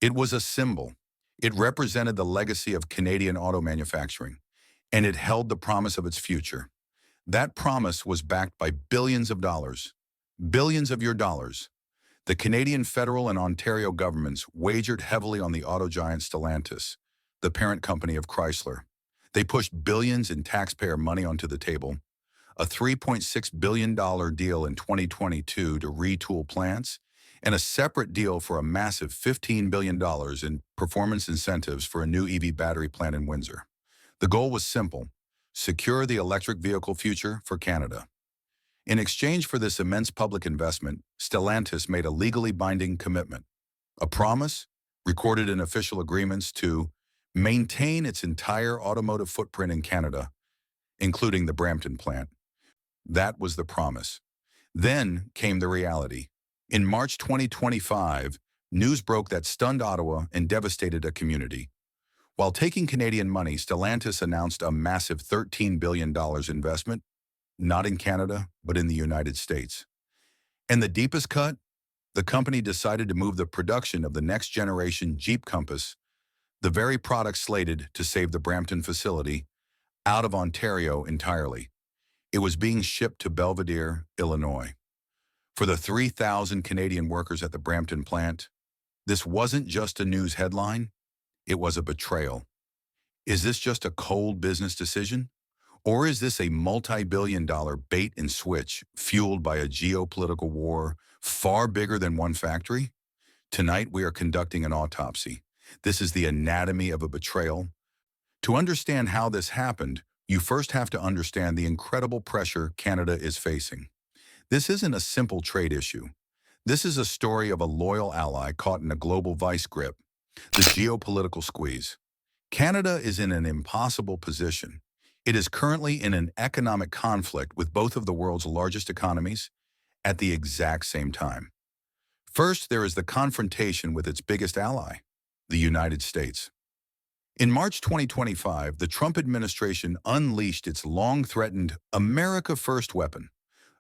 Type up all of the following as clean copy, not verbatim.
It was a symbol. It represented the legacy of Canadian auto manufacturing, and it held the promise of its future. That promise was backed by billions of dollars, billions of your dollars. The Canadian federal and Ontario governments wagered heavily on the auto giant Stellantis, the parent company of Chrysler. They pushed billions in taxpayer money onto the table, a $3.6 billion deal in 2022 to retool plants, and a separate deal for a massive $15 billion in performance incentives for a new EV battery plant in Windsor. The goal was simple: secure the electric vehicle future for Canada. In exchange for this immense public investment, Stellantis made a legally binding commitment, a promise recorded in official agreements to maintain its entire automotive footprint in Canada, including the Brampton plant. That was the promise. Then came the reality. In March 2025, news broke that stunned Ottawa and devastated a community. While taking Canadian money, Stellantis announced a massive $13 billion investment, not in Canada, but in the United States. And the deepest cut? The company decided to move the production of the next-generation Jeep Compass, the very product slated to save the Brampton facility, out of Ontario entirely. It was being shipped to Belvedere, Illinois. For the 3,000 Canadian workers at the Brampton plant, this wasn't just a news headline, it was a betrayal. Is this just a cold business decision? Or is this a multi-billion-dollar bait and switch fueled by a geopolitical war far bigger than one factory? Tonight we are conducting an autopsy. This is the anatomy of a betrayal. To understand how this happened, you first have to understand the incredible pressure Canada is facing. This isn't a simple trade issue. This is a story of a loyal ally caught in a global vice grip, the geopolitical squeeze. Canada is in an impossible position. It is currently in an economic conflict with both of the world's largest economies at the exact same time. First, there is the confrontation with its biggest ally, the United States. In March 2025, the Trump administration unleashed its long-threatened America First weapon,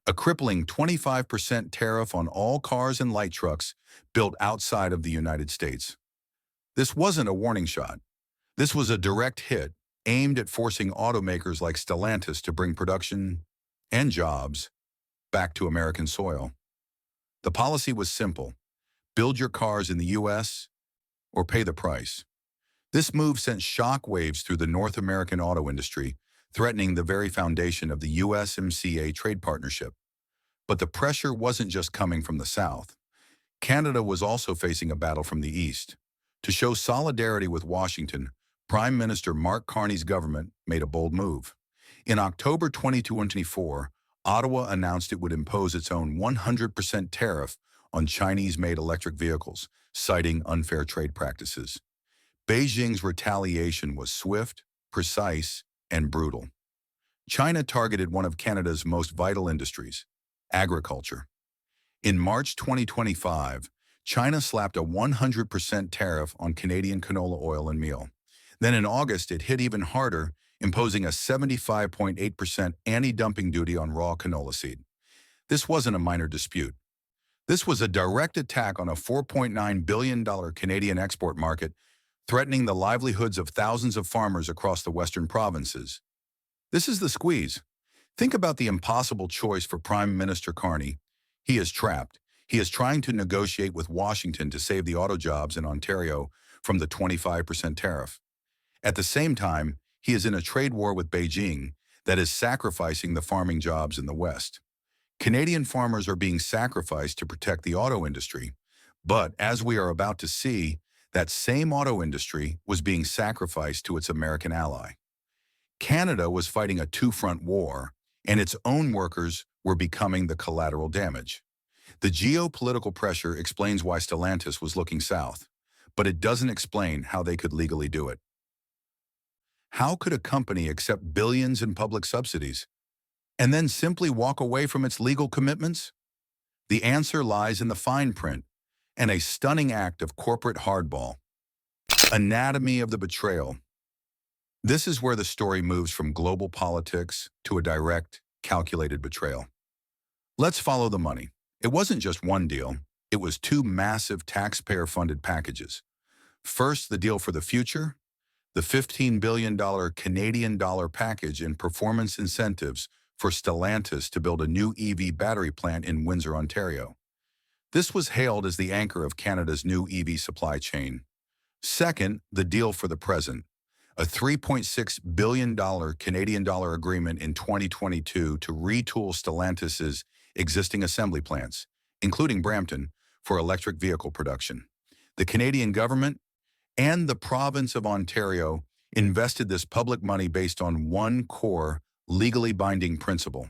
a crippling 25% tariff on all cars and light trucks built outside of the United States. This wasn't a warning shot. This was a direct hit aimed at forcing automakers like Stellantis to bring production and jobs back to American soil. The policy was simple: build your cars in the U.S. or pay the price. This move sent shockwaves through the North American auto industry, threatening the very foundation of the USMCA trade partnership. But the pressure wasn't just coming from the South. Canada was also facing a battle from the East. To show solidarity with Washington, Prime Minister Mark Carney's government made a bold move. In October 2024, Ottawa announced it would impose its own 100% tariff on Chinese-made electric vehicles, citing unfair trade practices. Beijing's retaliation was swift, precise, and brutal. China targeted one of Canada's most vital industries, agriculture. In March 2025, China slapped a 100% tariff on Canadian canola oil and meal. Then in August, it hit even harder, imposing a 75.8% anti-dumping duty on raw canola seed. This wasn't a minor dispute. This was a direct attack on a $4.9 billion Canadian export market, threatening the livelihoods of thousands of farmers across the western provinces. This is the squeeze. Think about the impossible choice for Prime Minister Carney. He is trapped. He is trying to negotiate with Washington to save the auto jobs in Ontario from the 25% tariff. At the same time, he is in a trade war with Beijing that is sacrificing the farming jobs in the West. Canadian farmers are being sacrificed to protect the auto industry, but as we are about to see, that same auto industry was being sacrificed to its American ally. Canada was fighting a two-front war, and its own workers were becoming the collateral damage. The geopolitical pressure explains why Stellantis was looking south, but it doesn't explain how they could legally do it. How could a company accept billions in public subsidies and then simply walk away from its legal commitments? The answer lies in the fine print and a stunning act of corporate hardball. Anatomy of the betrayal. This is where the story moves from global politics to a direct, calculated betrayal. Let's follow the money. It wasn't just one deal. It was two massive taxpayer-funded packages. First, the deal for the future, the $15 billion Canadian dollar package in performance incentives for Stellantis to build a new EV battery plant in Windsor, Ontario. This was hailed as the anchor of Canada's new EV supply chain. Second, the deal for the present, a $3.6 billion Canadian dollar agreement in 2022 to retool Stellantis's existing assembly plants, including Brampton, for electric vehicle production. The Canadian government and the province of Ontario invested this public money based on one core, legally binding principle.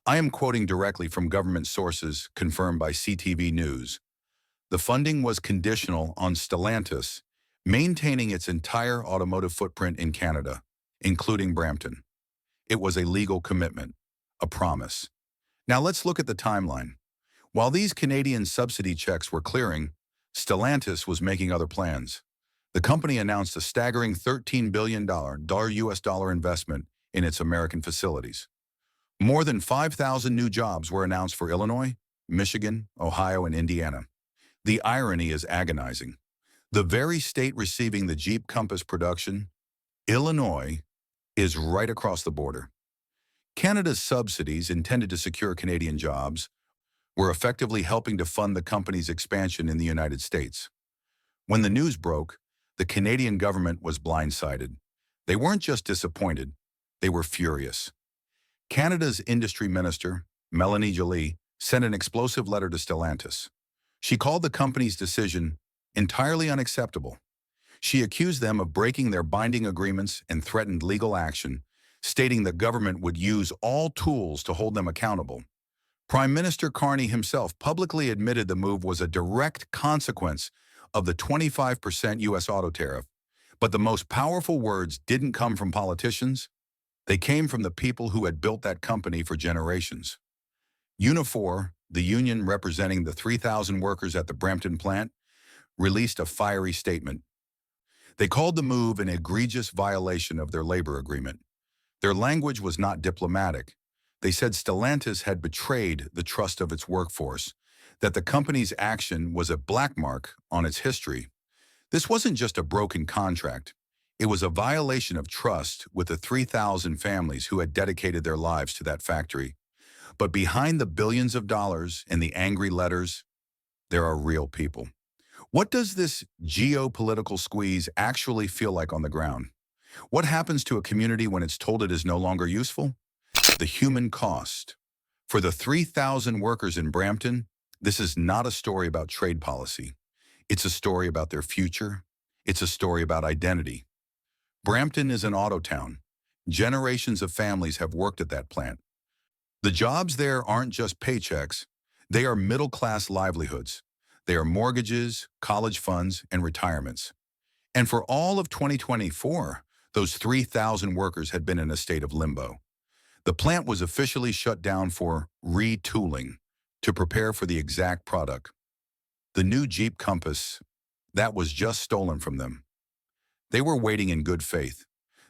I am quoting directly from government sources confirmed by CTV News. The funding was conditional on Stellantis maintaining its entire automotive footprint in Canada, including Brampton. It was a legal commitment, a promise. Now let's look at the timeline. While these Canadian subsidy checks were clearing, Stellantis was making other plans. The company announced a staggering $13 billion US dollar investment in its American facilities. More than 5,000 new jobs were announced for Illinois, Michigan, Ohio, and Indiana. The irony is agonizing. The very state receiving the Jeep Compass production, Illinois, is right across the border. Canada's subsidies intended to secure Canadian jobs were effectively helping to fund the company's expansion in the United States. When the news broke, the Canadian government was blindsided. They weren't just disappointed, they were furious. Canada's industry minister, Melanie Joly, sent an explosive letter to Stellantis. She called the company's decision entirely unacceptable. She accused them of breaking their binding agreements and threatened legal action, stating the government would use all tools to hold them accountable. Prime Minister Carney himself publicly admitted the move was a direct consequence of the 25% U.S. auto tariff, but the most powerful words didn't come from politicians. They came from the people who had built that company for generations. Unifor, the union representing the 3,000 workers at the Brampton plant, released a fiery statement. They called the move an egregious violation of their labor agreement. Their language was not diplomatic. They said Stellantis had betrayed the trust of its workforce, that the company's action was a black mark on its history. This wasn't just a broken contract. It was a violation of trust with the 3,000 families who had dedicated their lives to that factory. But behind the billions of dollars and the angry letters, there are real people. What does this geopolitical squeeze actually feel like on the ground? What happens to a community when it's told it is no longer useful? The human cost. For the 3,000 workers in Brampton, this is not a story about trade policy. It's a story about their future. It's a story about identity. Brampton is an auto town. Generations of families have worked at that plant. The jobs there aren't just paychecks. They are middle-class livelihoods. They are mortgages, college funds, and retirements. And for all of 2024, those 3,000 workers had been in a state of limbo. The plant was officially shut down for retooling to prepare for the exact product. The new Jeep Compass, that was just stolen from them. They were waiting in good faith.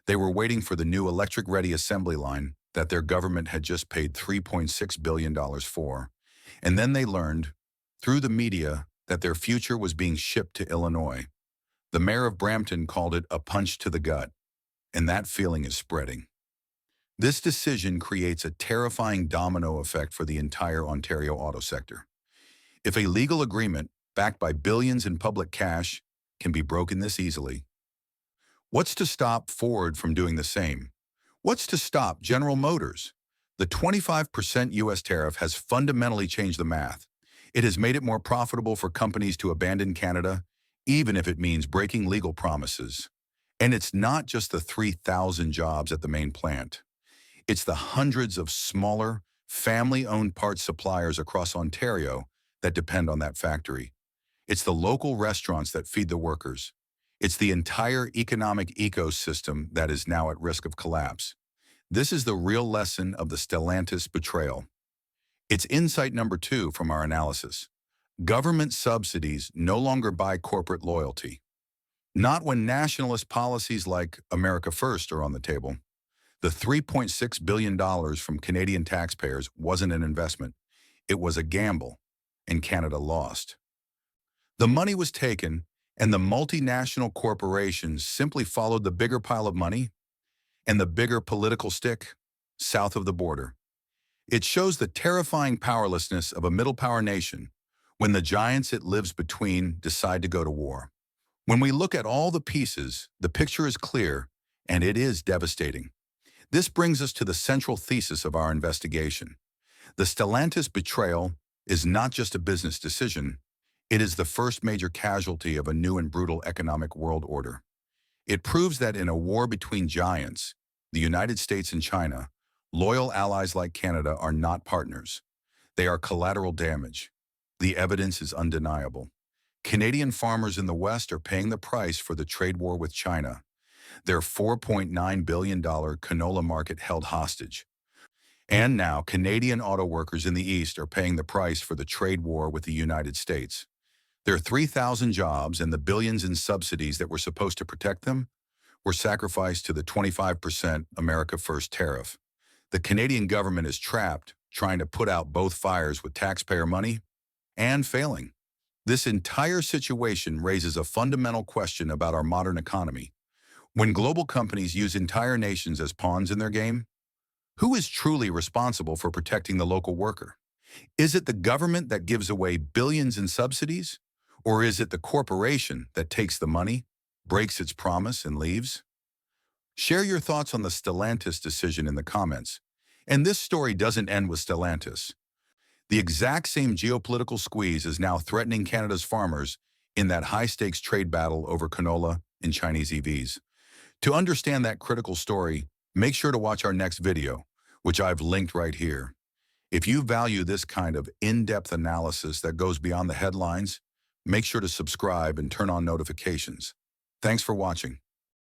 They were waiting for the new electric-ready assembly line that their government had just paid $3.6 billion for. And then they learned, through the media, that their future was being shipped to Illinois. The mayor of Brampton called it a punch to the gut, and that feeling is spreading. This decision creates a terrifying domino effect for the entire Ontario auto sector. If a legal agreement, backed by billions in public cash, can be broken this easily, what's to stop Ford from doing the same? What's to stop General Motors? The 25% U.S. tariff has fundamentally changed the math. It has made it more profitable for companies to abandon Canada, even if it means breaking legal promises. And it's not just the 3,000 jobs at the main plant. It's the hundreds of smaller, family-owned parts suppliers across Ontario that depend on that factory. It's the local restaurants that feed the workers. It's the entire economic ecosystem that is now at risk of collapse. This is the real lesson of the Stellantis betrayal. It's insight number 2 from our analysis. Government subsidies no longer buy corporate loyalty. Not when nationalist policies like America First are on the table. The $3.6 billion from Canadian taxpayers wasn't an investment. It was a gamble, and Canada lost. The money was taken, And the multinational corporations simply followed the bigger pile of money and the bigger political stick south of the border. It shows the terrifying powerlessness of a middle power nation when the giants it lives between decide to go to war. When we look at all the pieces, the picture is clear, and it is devastating. This brings us to the central thesis of our investigation. The Stellantis betrayal is not just a business decision, it is the first major casualty of a new and brutal economic world order. It proves that in a war between giants, the United States and China, loyal allies like Canada are not partners. They are collateral damage. The evidence is undeniable. Canadian farmers in the West are paying the price for the trade war with China. Their $4.9 billion canola market held hostage. And now, Canadian auto workers in the East are paying the price for the trade war with the United States. Their 3,000 jobs and the billions in subsidies that were supposed to protect them were sacrificed to the 25% America First tariff. The Canadian government is trapped, trying to put out both fires with taxpayer money and failing. This entire situation raises a fundamental question about our modern economy. When global companies use entire nations as pawns in their game, who is truly responsible for protecting the local worker? Is it the government that gives away billions in subsidies? Or is it the corporation that takes the money, breaks its promise, and leaves? Share your thoughts on the Stellantis decision in the comments. And this story doesn't end with Stellantis. The exact same geopolitical squeeze is now threatening Canada's farmers in that high-stakes trade battle over canola and Chinese EVs. To understand that critical story, make sure to watch our next video, which I've linked right here. If you value this kind of in-depth analysis that goes beyond the headlines, make sure to subscribe and turn on notifications. Thanks for watching.